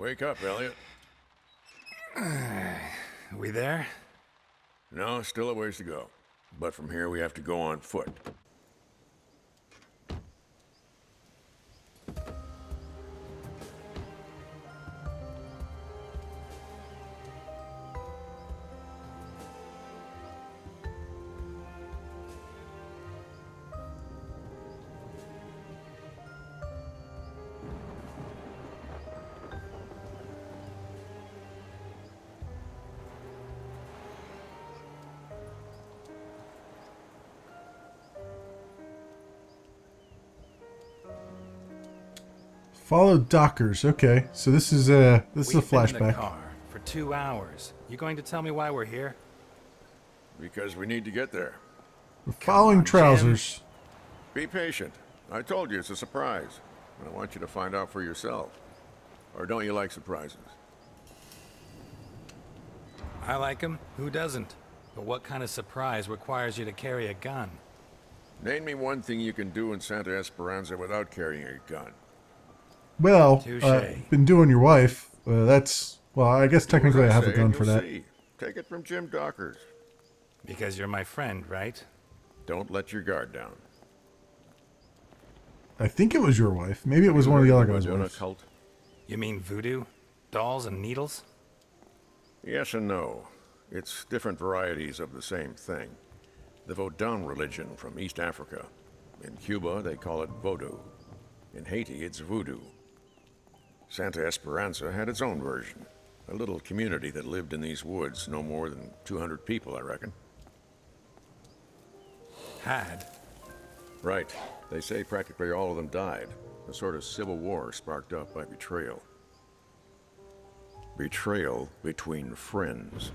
Wake up, Elliot. We there? No, still a ways to go. But from here we have to go on foot. Follow Dockers. Okay, so this is a We've been in the flashback. car for 2 hours. You going to tell me why we're here? Because we need to get there. We're following on, trousers. Be patient. I told you it's a surprise. And I want you to find out for yourself. Or don't you like surprises? I like him. Who doesn't? But what kind of surprise requires you to carry a gun? Name me one thing you can do in Santa Esperanza without carrying a gun. Well, Touché. been doing your wife. That's well, I guess technically I have a gun for that. See. Take it from Jim Dockers. Because you're my friend, right? Don't let your guard down. I think it was your wife. Maybe it was one of the other guys' Doing a wives. cult? You mean voodoo? Dolls and needles? Yes and no. It's different varieties of the same thing. The Vodun religion from East Africa. In Cuba, they call it Vodou. In Haiti, it's voodoo. Santa Esperanza had its own version. A little community that lived in these woods, no more than 200 people, I reckon. Had. Right. They say practically all of them died. A sort of civil war sparked up by betrayal. Betrayal between friends.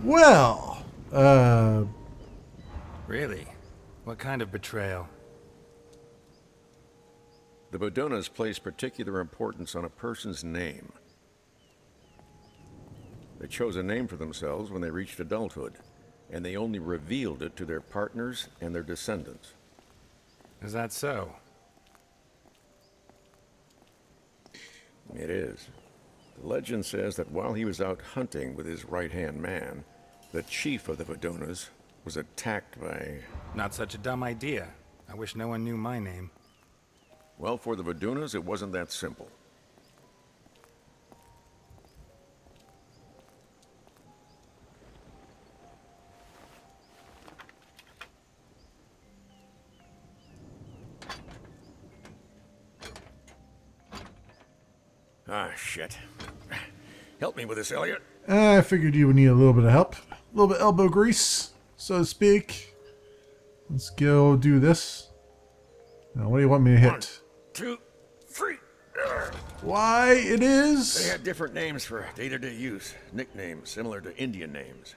Well, Really? What kind of betrayal? The Bodonas place particular importance on a person's name. They chose a name for themselves when they reached adulthood, and they only revealed it to their partners and their descendants. Is that so? It is. The legend says that while he was out hunting with his right-hand man, the chief of the Bodonas was attacked by... Not such a dumb idea. I wish no one knew my name. Well, for the Bodonas, it wasn't that simple. Ah, shit. Help me with this, Elliot. I figured you would need a little bit of help, a little bit of elbow grease, so to speak. Let's go do this. Now, what do you want me to hit? 1, 2, 3. Why it They is? had different names for day-to-day use. Nicknames similar to Indian names.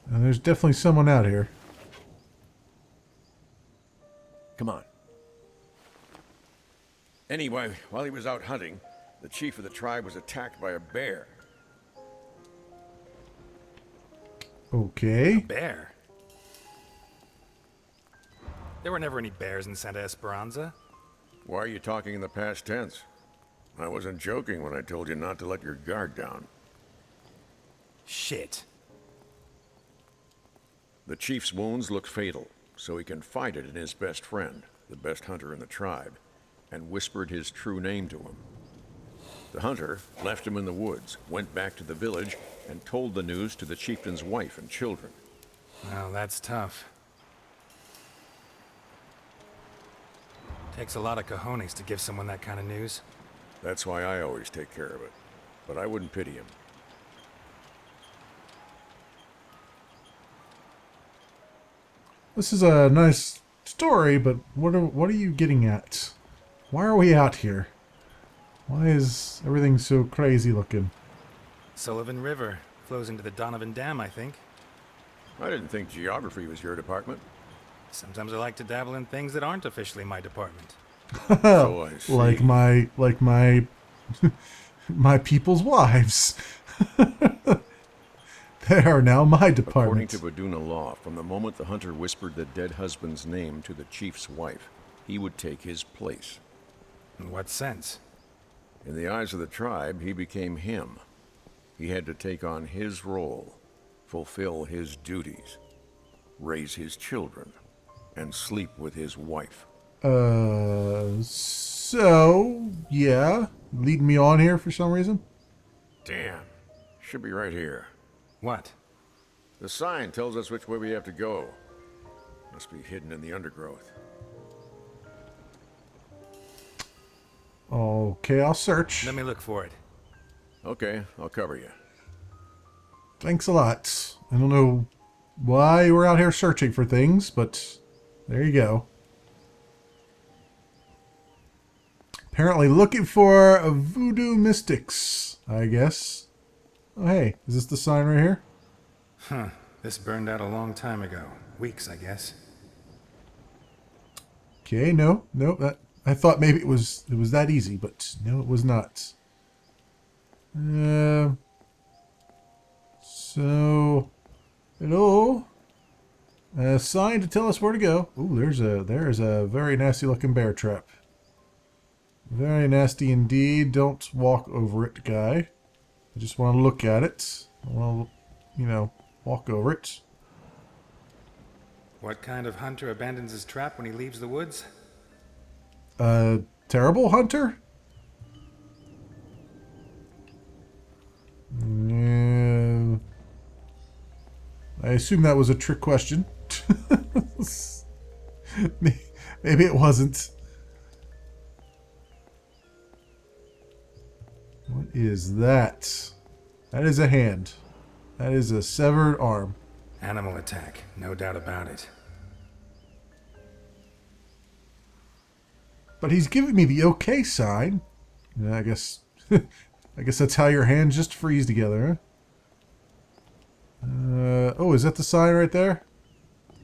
And there's definitely someone out here. Come on. Anyway, while he was out hunting, the chief of the tribe was attacked by a bear. Okay. Bear? There were never any bears in Santa Esperanza. Why are you talking in the past tense? I wasn't joking when I told you not to let your guard down. Shit. The chief's wounds look fatal, so he confided in his best friend, the best hunter in the tribe, and whispered his true name to him. The hunter left him in the woods, went back to the village, and told the news to the chieftain's wife and children. Well, that's tough. Takes a lot of cojones to give someone that kind of news. That's why I always take care of it. But I wouldn't pity him. This is a nice story, but what are you getting at? Why are we out here? Why is everything so crazy looking? Sullivan River flows into the Donovan Dam, I think. I didn't think geography was your department. Sometimes I like to dabble in things that aren't officially my department. So I see. Like my my people's wives. They are now my According department. to Vaduna law, from the moment the hunter whispered the dead husband's name to the chief's wife, he would take his place. In what sense? In the eyes of the tribe, he became him. He had to take on his role, fulfill his duties, raise his children, and sleep with his wife. So, yeah. Leading me on here for some reason? Damn. Should be right here. What? The sign tells us which way we have to go. Must be hidden in the undergrowth. Okay, I'll search. Let me look for it. Okay, I'll cover you. Thanks a lot. I don't know why we're out here searching for things, but there you go. Apparently looking for voodoo mystics, I guess. Oh, hey, is this the sign right here? Huh. This burned out a long time ago. Weeks, I guess. Okay, no, I thought maybe it was that easy, but no, it was not. So, hello. A sign to tell us where to go. Ooh, there's a very nasty looking bear trap. Very nasty indeed. Don't walk over it, guy. I just want to look at it. I want to, walk over it. What kind of hunter abandons his trap when he leaves the woods? Terrible hunter? Yeah. I assume that was a trick question. Maybe it wasn't. What is that? That is a hand. That is a severed arm. Animal attack, no doubt about it. But he's giving me the okay sign. Yeah, I guess that's how your hands just freeze together, huh? Oh, is that the sign right there?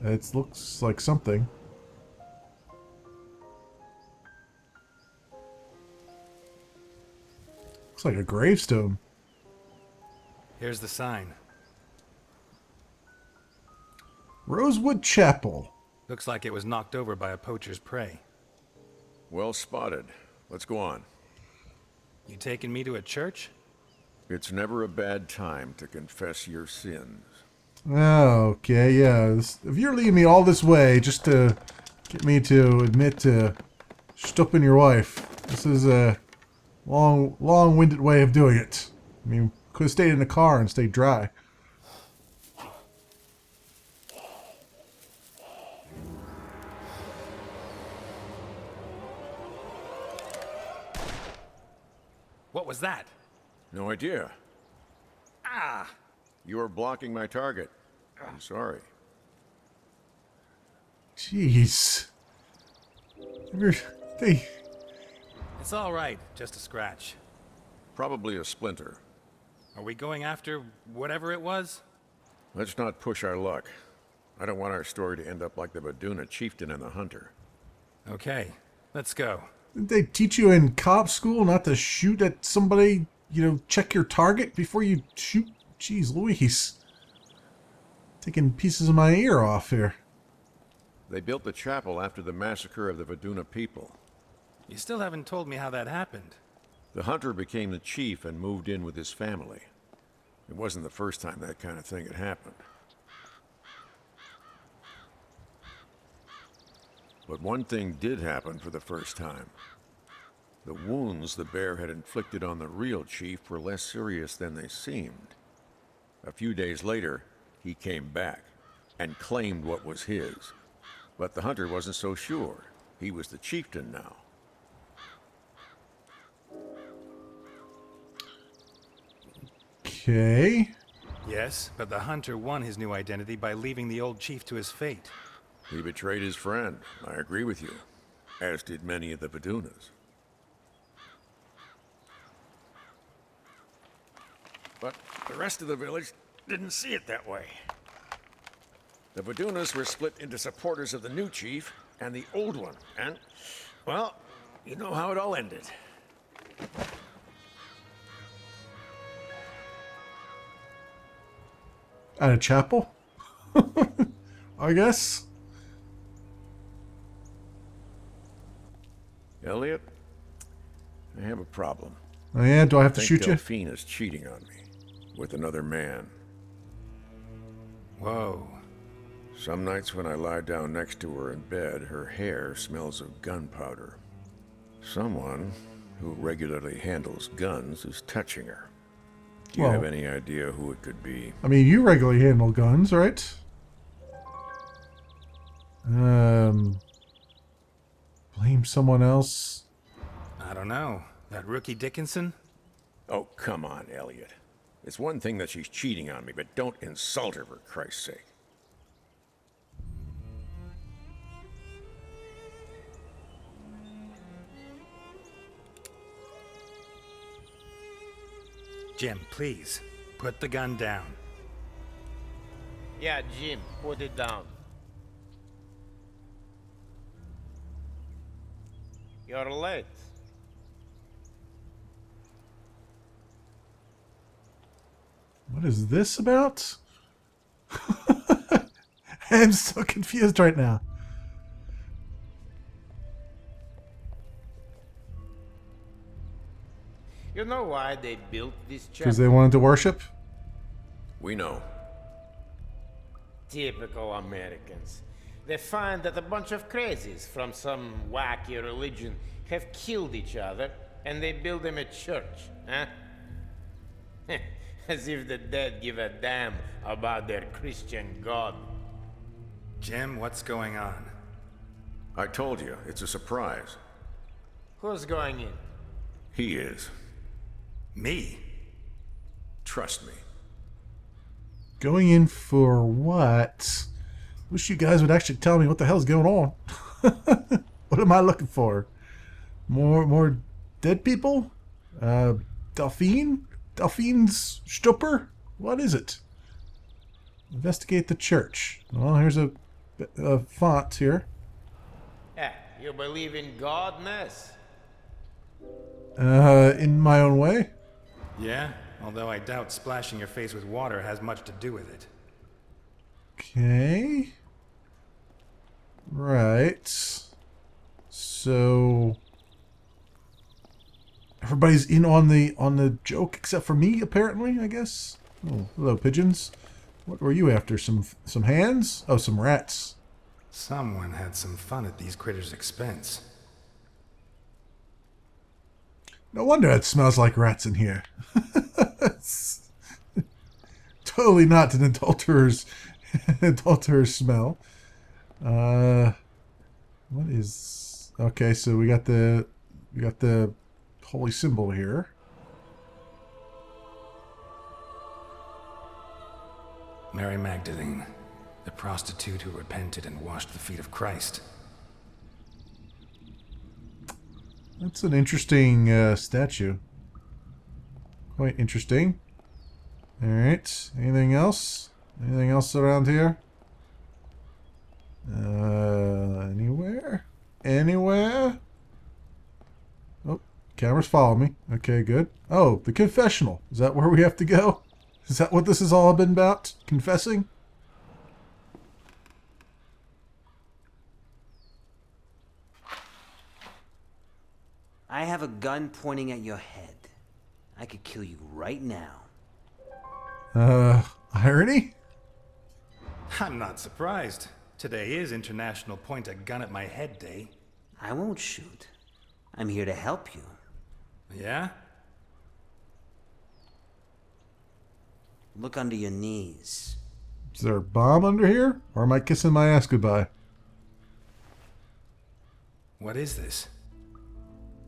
It looks like something. Looks like a gravestone. Here's the sign. Rosewood Chapel. Looks like it was knocked over by a poacher's prey. Well spotted. Let's go on. You taking me to a church? It's never a bad time to confess your sins. Oh, okay, yeah. If you're leading me all this way just to get me to admit to stooping your wife, this is a long-winded way of doing it. I mean, could have stayed in the car and stayed dry. What was that? No idea. Ah! You were blocking my target. I'm sorry. Jeez. They... It's all right, just a scratch. Probably a splinter. Are we going after whatever it was? Let's not push our luck. I don't want our story to end up like the Vaduna chieftain and the hunter. Okay, let's go. Didn't they teach you in cop school not to shoot at somebody, check your target before you shoot? Jeez Louise. Taking pieces of my ear off here. They built the chapel after the massacre of the Vaduna people. You still haven't told me how that happened. The hunter became the chief and moved in with his family. It wasn't the first time that kind of thing had happened. But one thing did happen for the first time. The wounds the bear had inflicted on the real chief were less serious than they seemed. A few days later, he came back and claimed what was his. But the hunter wasn't so sure. He was the chieftain now. Okay. Yes, but the hunter won his new identity by leaving the old chief to his fate. He betrayed his friend. I agree with you. As did many of the Vadunas. But the rest of the village didn't see it that way. The Vadunas were split into supporters of the new chief and the old one. And, well, you know how it all ended. At a chapel? I guess. Elliot, I have a problem. Oh yeah, do I have to I think shoot you? Delphine is cheating on me with another man. Whoa. Some nights when I lie down next to her in bed, her hair smells of gunpowder. Someone who regularly handles guns is touching her. Do you Well, have any idea who it could be? I mean, you regularly handle guns, right? Blame someone else. I don't know. That rookie Dickinson? Oh, come on, Elliot. It's one thing that she's cheating on me, but don't insult her for Christ's sake. Jim, please. Put the gun down. Yeah, Jim, put it down. You're late. What is this about? I'm so confused right now. You know why they built this Because chapel? they wanted to worship? We know. Typical Americans. They find that a bunch of crazies from some wacky religion have killed each other, and they build them a church, huh? As if the dead give a damn about their Christian God. Jim, what's going on? I told you, it's a surprise. Who's going in? He is. Me? Trust me. Going in for what? Wish you guys would actually tell me what the hell's going on. What am I looking for? More dead people? Delphine? Delphine's stupor? What is it? Investigate the church. Well, here's a font here. You believe in God, Ness? In my own way. Yeah? Although I doubt splashing your face with water has much to do with it. Okay. Right. So everybody's in on the joke except for me, apparently, I guess. Oh, hello, pigeons. What were you after? Some hands? Oh, some rats. Someone had some fun at these critters' expense. No wonder it smells like rats in here. It's totally not an adulterer's smell. What is? Okay, so we got the holy symbol here. Mary Magdalene, the prostitute who repented and washed the feet of Christ. That's an interesting statue. Quite interesting. Alright, anything else? Anything else around here? Anywhere? Anywhere? Oh, cameras follow me. Okay, good. Oh, the confessional. Is that where we have to go? Is that what this has all been about? Confessing? I have a gun pointing at your head. I could kill you right now. Irony? I'm not surprised. Today is International Point a Gun at My Head Day. I won't shoot. I'm here to help you. Yeah? Look under your knees. Is there a bomb under here? Or am I kissing my ass goodbye? What is this?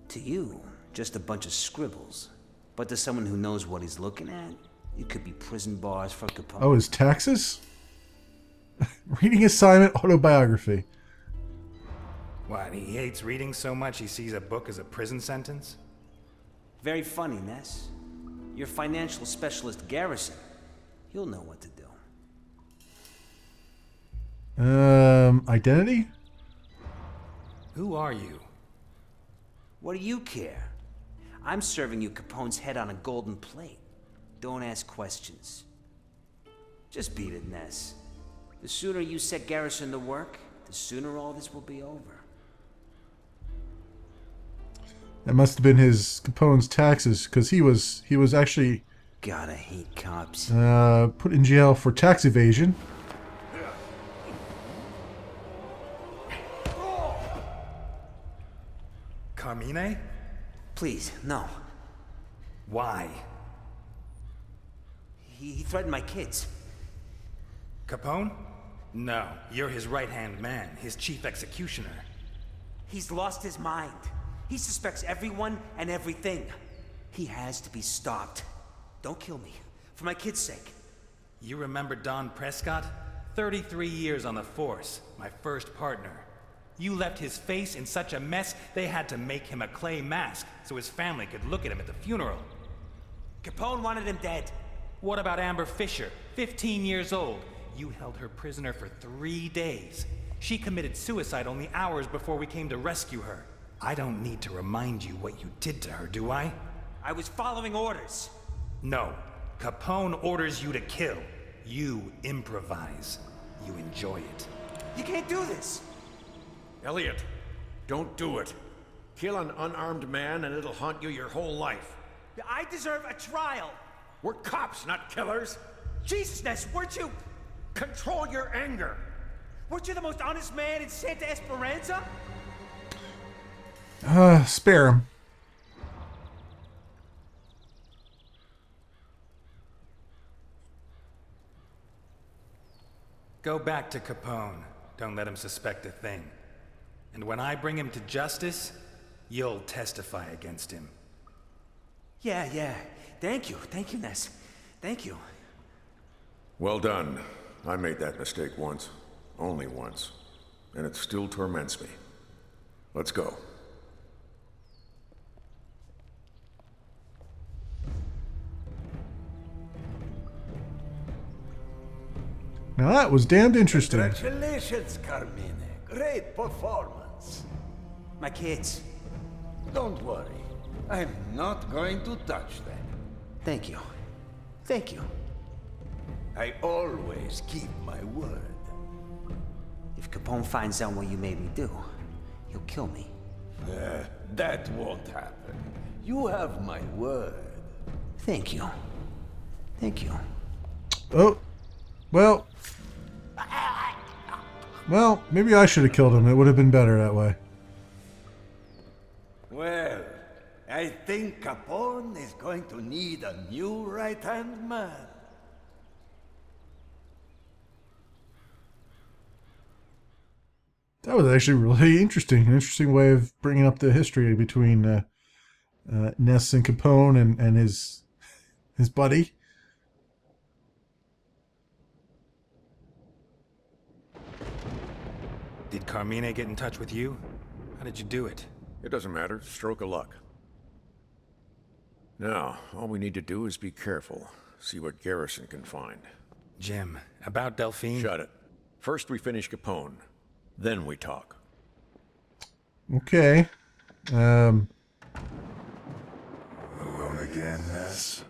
To you, just a bunch of scribbles. But to someone who knows what he's looking at, it could be prison bars for Capone. Oh, his taxes? Reading assignment autobiography. What, he hates reading so much he sees a book as a prison sentence? Very funny, Ness. Your financial specialist, Garrison. He'll know what to do. Identity? Who are you? What do you care? I'm serving you Capone's head on a golden plate. Don't ask questions. Just beat it, Ness. The sooner you set Garrison to work, the sooner all this will be over. That must have been his Capone's taxes, because he was actually Gotta hate cops. put in jail for tax evasion. Carmine? Please, no. Why? He threatened my kids. Capone? No, you're his right-hand man, his chief executioner. He's lost his mind. He suspects everyone and everything. He has to be stopped. Don't kill me. For my kids' sake. You remember Don Prescott? 33 years on the force, my first partner. You left his face in such a mess, they had to make him a clay mask so his family could look at him at the funeral. Capone wanted him dead. What about Amber Fisher, 15 years old? You held her prisoner for 3 days. She committed suicide only hours before we came to rescue her. I don't need to remind you what you did to her, do I? I was following orders. No. Capone orders you to kill. You improvise. You enjoy it. You can't do this. Elliot, don't do it. Kill an unarmed man and it'll haunt you your whole life. I deserve a trial. We're cops, not killers. Jesus, Ness, weren't you... Control your anger. Weren't you the most honest man in Santa Esperanza? Spare him. Go back to Capone. Don't let him suspect a thing. And when I bring him to justice, you'll testify against him. Yeah. Thank you, Ness. Thank you. Well done. I made that mistake once. Only once. And it still torments me. Let's go. Now that was damned interesting. Congratulations, Carmine. Great performance. My kids. Don't worry. I'm not going to touch them. Thank you. I always keep my word. If Capone finds out what you made me do, he'll kill me. That won't happen. You have my word. Thank you. Oh, well, maybe I should have killed him. It would have been better that way. Well, I think Capone is going to need a new right-hand man. That was actually really interesting. An interesting way of bringing up the history between Ness and Capone and his buddy. Did Carmine get in touch with you? How did you do it? It doesn't matter. Stroke of luck. Now, all we need to do is be careful. See what Garrison can find. Jim, about Delphine? Shut it. First we finish Capone. Then we talk. Okay. Alone again, Ness?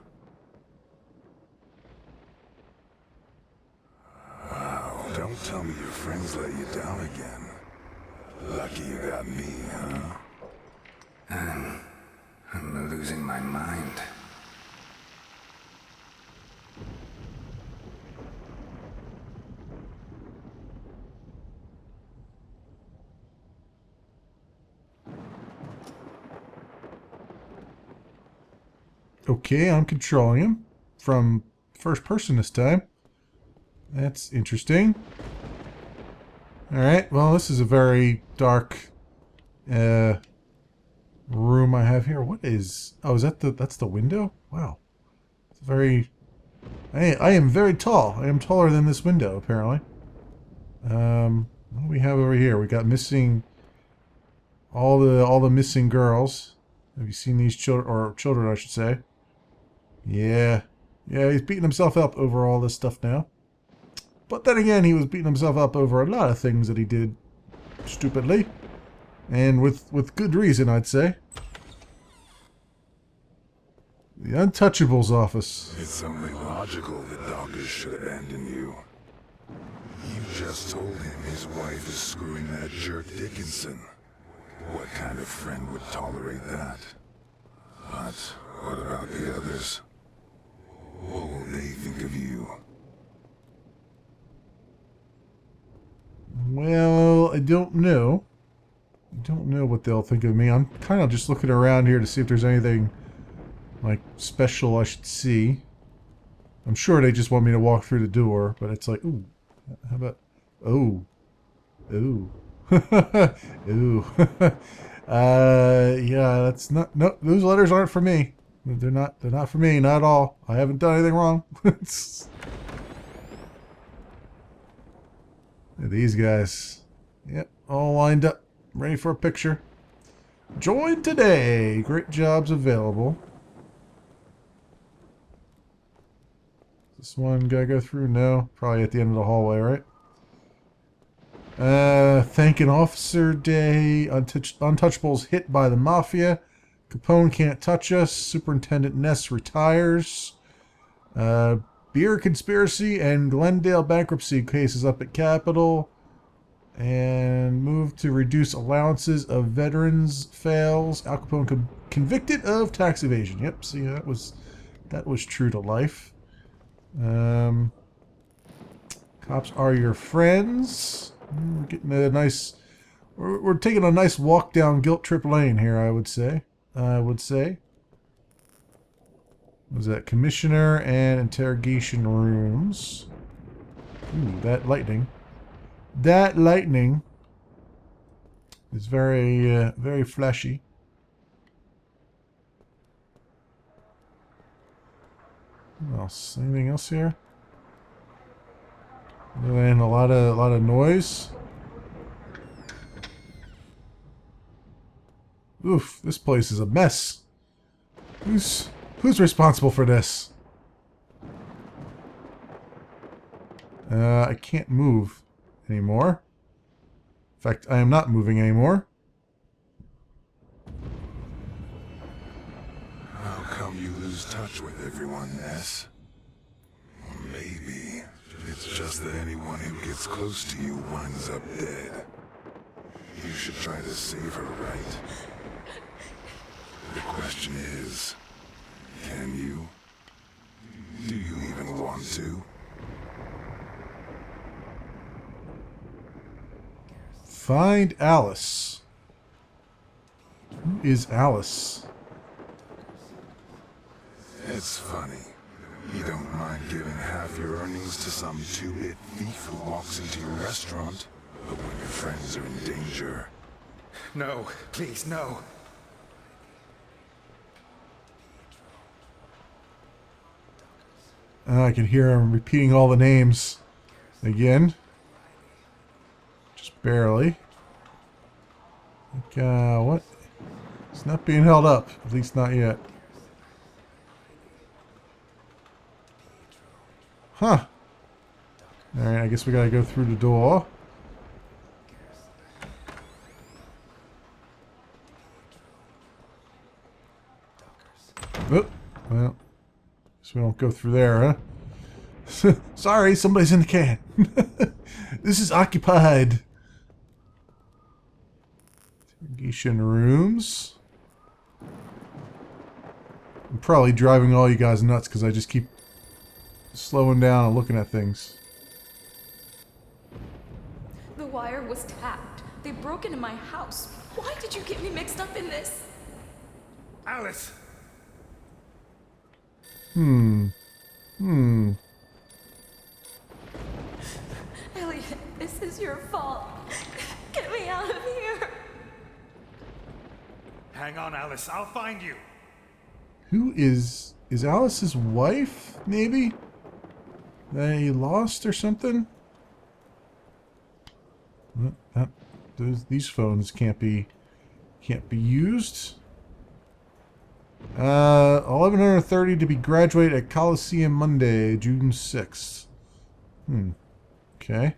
Wow, don't tell me your friends let you down again. Lucky you got me, huh? I'm losing my mind. Okay, I'm controlling him from first person this time. That's interesting. Alright, well, this is a very dark room I have here. What is... Oh, is that that's the window? Wow. It's very... I am very tall. I am taller than this window, apparently. What do we have over here? We got missing... All the missing girls. Have you seen these children, or children, I should say? Yeah. Yeah, he's beating himself up over all this stuff now. But then again, he was beating himself up over a lot of things that he did stupidly. And with good reason, I'd say. The Untouchables office. It's only logical that Dawkins should abandon you. You just told him his wife is screwing that jerk Dickinson. What kind of friend would tolerate that? But what about the others? What will they think of you? Well, I don't know. I don't know what they'll think of me. I'm kind of just looking around here to see if there's anything, like, special I should see. I'm sure they just want me to walk through the door, but it's like, ooh, how about, oh, ooh, ooh. Yeah, that's not, no, those letters aren't for me. They're not for me, not at all. I haven't done anything wrong. These guys. Yep, all lined up. Ready for a picture. Join today. Great jobs available. This one gotta go through? No. Probably at the end of the hallway, right? Thank an officer day. Untouchables hit by the mafia. Capone can't touch us. Superintendent Ness retires. Beer conspiracy and Glendale bankruptcy cases up at Capitol. And move to reduce allowances of veterans fails. Al Capone convicted of tax evasion. Yep, see, that was true to life. Cops are your friends. We're getting a nice. We're taking a nice walk down Guilt Trip Lane here. I would say. Was that commissioner and interrogation rooms? Ooh, that lightning. That lightning is very, very flashy. What else? Anything else here? And a lot of noise. Oof, this place is a mess. Who's responsible for this? I can't move anymore. In fact, I am not moving anymore. How come you lose touch with everyone, Ness? Maybe it's just that anyone who gets close to you winds up dead. You should try to save her, right? The question is, can you? Do you even want to? Find Alice. Who is Alice? It's funny. You don't mind giving half your earnings to some two-bit thief who walks into your restaurant, but when your friends are in danger... No, please, no. I can hear him repeating all the names again. Just barely. Like, what? It's not being held up. At least not yet. Huh. Alright, I guess we gotta go through the door. Oh, well. So we don't go through there, huh? Sorry, somebody's in the can. This is occupied. Interrogation rooms. I'm probably driving all you guys nuts because I just keep slowing down and looking at things. The wire was tapped. They broke into my house. Why did you get me mixed up in this? Alice! Elliot, this is your fault. Get me out of here. Hang on, Alice. I'll find you. Who is Alice's wife, maybe? They lost or something? Well, these phones can't be used. 1130 to be graduated at Coliseum Monday, June 6th. Okay.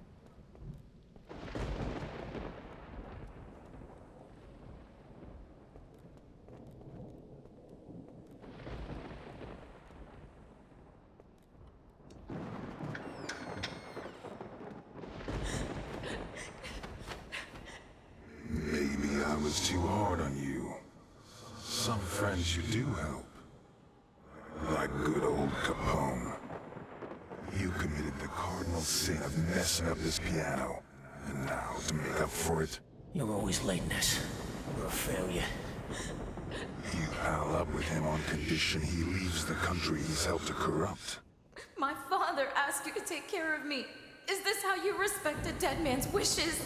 was too hard on you. Some friends you do help. Like good old Capone. You committed the cardinal sin of messing up this piano. And now, to make up for it, You're always late, Ness. You're a failure. you pal up with him on condition he leaves the country he's helped to corrupt. My father asked you to take care of me. Is this how you respect a dead man's wishes?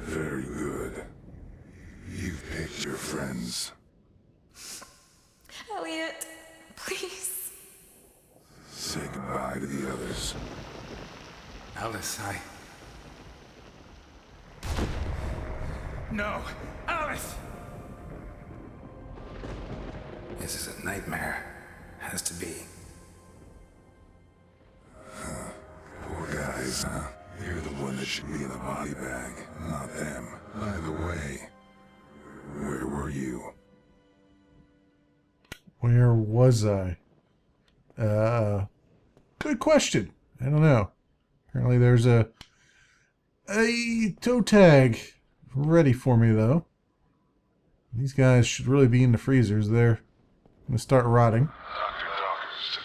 Very good. You've picked your friends. Elliot, please. Say goodbye to the others. Alice, No! Alice! This is a nightmare. Has to be. Poor guys, huh? You're the one that should be in the body bag, not them. By the way, where were you? Where was I? Good question. I don't know. Apparently there's a toe tag ready for me, though. These guys should really be in the freezers. They're going to start rotting. Dr. Dawkins to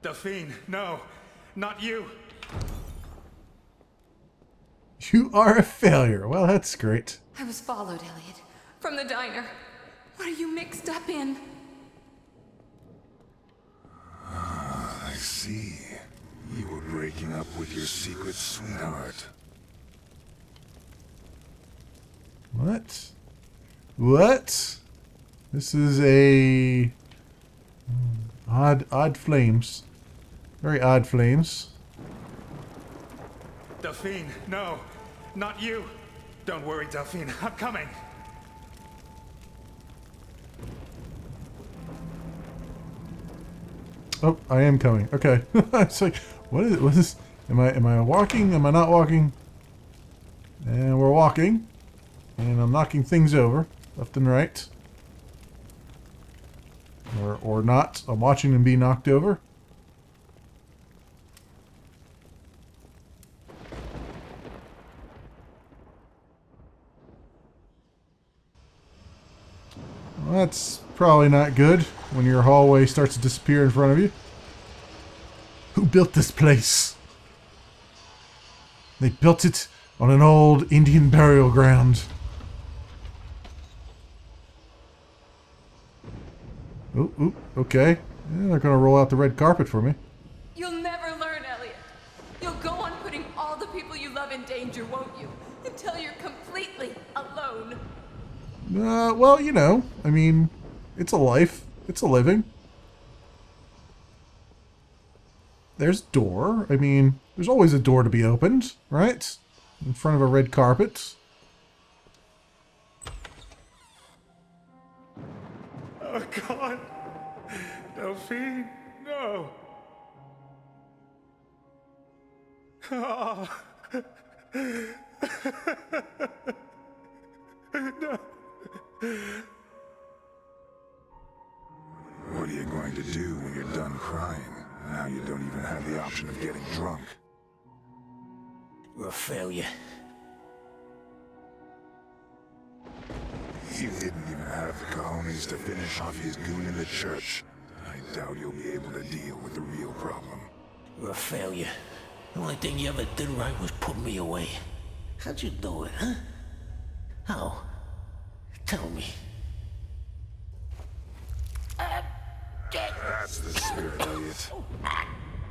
the Delphine, no! Not you! You are a failure. Well, that's great. I was followed, Elliot. From the diner. What are you mixed up in? I see. You were breaking up with your secret sweetheart. What? What? This is a odd flames. Very odd flames. Delphine, no! Not you! Don't worry, Delphine. I'm coming! Oh, I am coming. Okay. It's like, what is it? What is? Am I walking? Am I not walking? And we're walking. And I'm knocking things over, left and right. Or not. I'm watching them be knocked over. Well, that's probably not good when your hallway starts to disappear in front of you. Who built this place? They built it on an old Indian burial ground. Ooh, okay. Yeah, they're gonna roll out the red carpet for me. You'll never learn, Elliot. You'll go on putting all the people you love in danger, won't you? Until you're completely alone. Well, you know, I mean, it's a life. It's a living. There's a door. I mean, there's always a door to be opened, right? In front of a red carpet. Oh, God! Delphine, no! Oh. No. What are you going to do when you're done crying? Now you don't even have the option of getting drunk. You're a failure. You didn't even have the cojones to finish off his goon in the church. I doubt you'll be able to deal with the real problem. You're a failure. The only thing you ever did right was put me away. How'd you do it, huh? How? Tell me. That's the spirit, Elliot.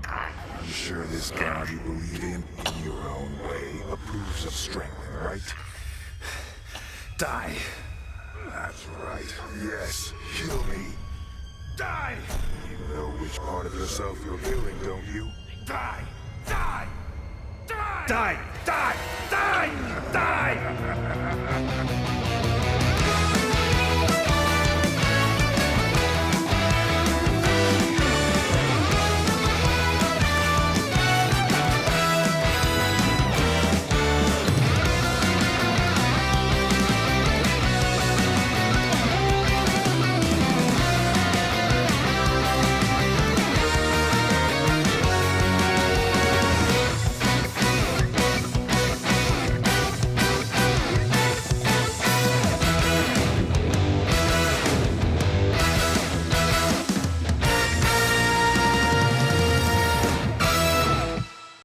I'm sure this God you believe in your own way, approves of strength, right? Die! That's right. Yes, kill me. Die! You know which part of yourself you're killing, don't you? Die! Die! Die! Die! Die! Die! Die!